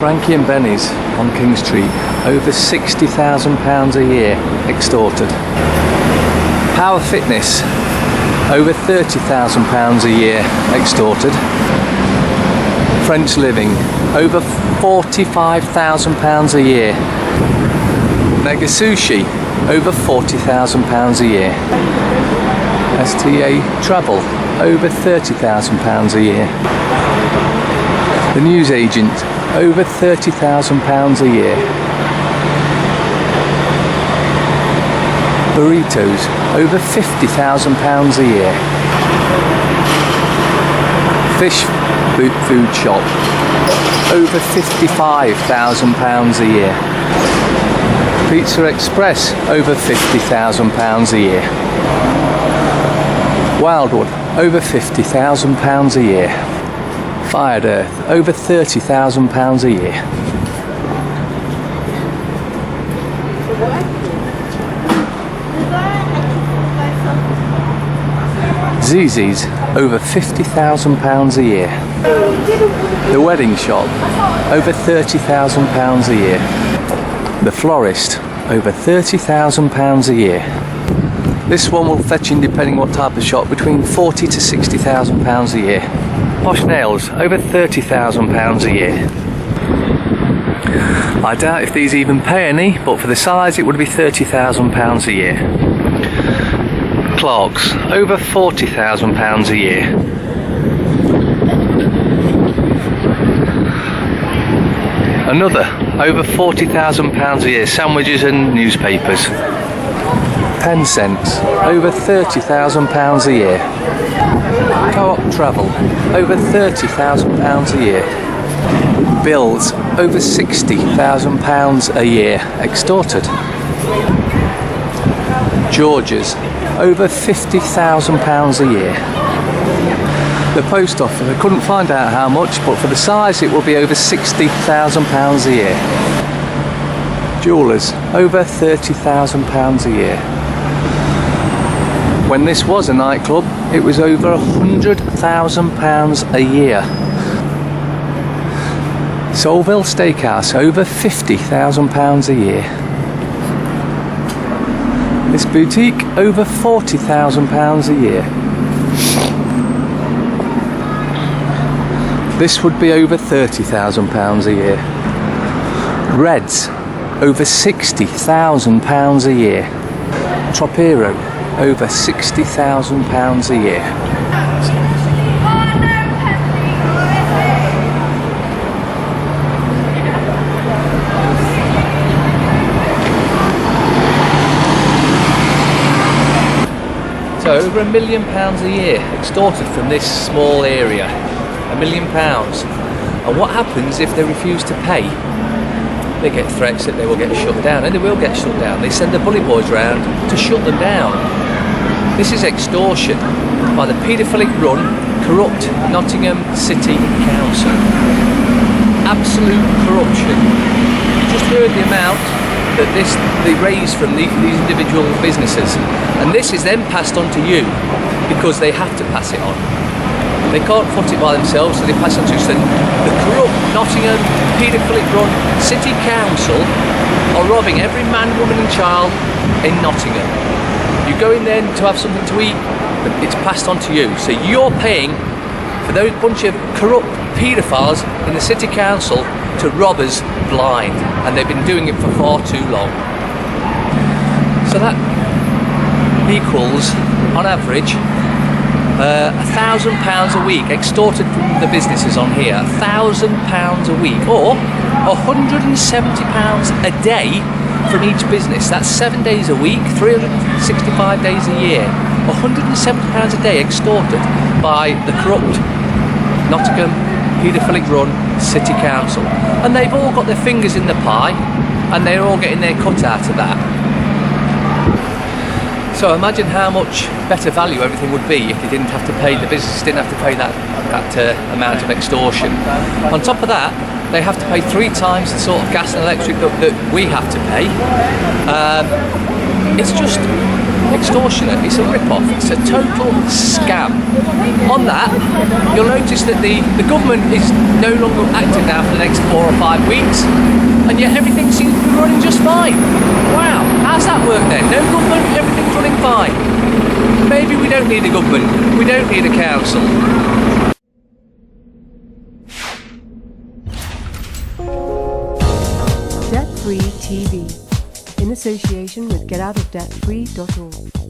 Frankie and Benny's on King Street, over £60,000 a year extorted. Power Fitness, over £30,000 a year extorted. French Living, over £45,000 a year. Mega Sushi, over £40,000 a year. STA Travel, over £30,000 a year. The News Agent, over £30,000 a year. Burritos, over £50,000 a year. Fish food shop, over £55,000 a year. Pizza Express, over £50,000 a year. Wildwood, over £50,000 a year. Fired Earth, over £30,000 a year. ZZ's, over £50,000 a year. The Wedding Shop, over £30,000 a year. The Florist, over £30,000 a year. This one will fetch in, depending what type of shop, between £40,000 to £60,000 a year. Posh Nails, over £30,000 a year. I doubt if these even pay any, but for the size it would be £30,000 a year. Clark's, over £40,000 a year. Another, over £40,000 a year, sandwiches and newspapers. Pen Sense, over £30,000 a year. Co-op Travel, over £30,000 a year. Bills, over £60,000 a year extorted. George's, over £50,000 a year. The Post Office, I couldn't find out how much, but for the size it will be over £60,000 a year. Jewellers, over £30,000 a year. When this was a nightclub, it was over £100,000 a year. Solville Steakhouse, over £50,000 a year. This boutique, over £40,000 a year. This would be over £30,000 a year. Reds, over £60,000 a year. Tropero, over £60,000 a year. So over £1 million a year extorted from this small area. £1 million. And what happens if they refuse to pay? They get threats that they will get shut down, and they will get shut down. They send the bully boys round to shut them down. This is extortion by the paedophilic run, corrupt Nottingham City Council. Absolute corruption. You just heard the amount that they raise from these individual businesses, and this is then passed on to you because they have to pass it on. They can't foot it by themselves, so they pass on to us. The corrupt Nottingham paedophilic run City Council are robbing every man, woman and child in Nottingham. You go in there to have something to eat, it's passed on to you. So you're paying for those bunch of corrupt paedophiles in the City Council to rob us blind, and they've been doing it for far too long. So that equals, on average, £1,000 a week extorted from the businesses on here. £1,000 a week, or £170 a day from each business. That's 7 days a week, 365 days a year. £170 a day extorted by the corrupt Nottingham paedophilic run City Council. And they've all got their fingers in the pie, and they're all getting their cut out of that. So imagine how much better value everything would be if they didn't have to pay, the business didn't have to pay that amount of extortion. On top of that, they have to pay 3 times the sort of gas and electric that we have to pay. It's just extortioner. It's a rip-off. It's a total scam. On that, you'll notice that the government is no longer active now for the next 4 or 5 weeks, and yet everything seems to be running just fine. Wow, how's that work then? No government, everything's running fine. Maybe we don't need a government. We don't need a council. Debt Free TV, in association with GetOutOfDebtFree.org.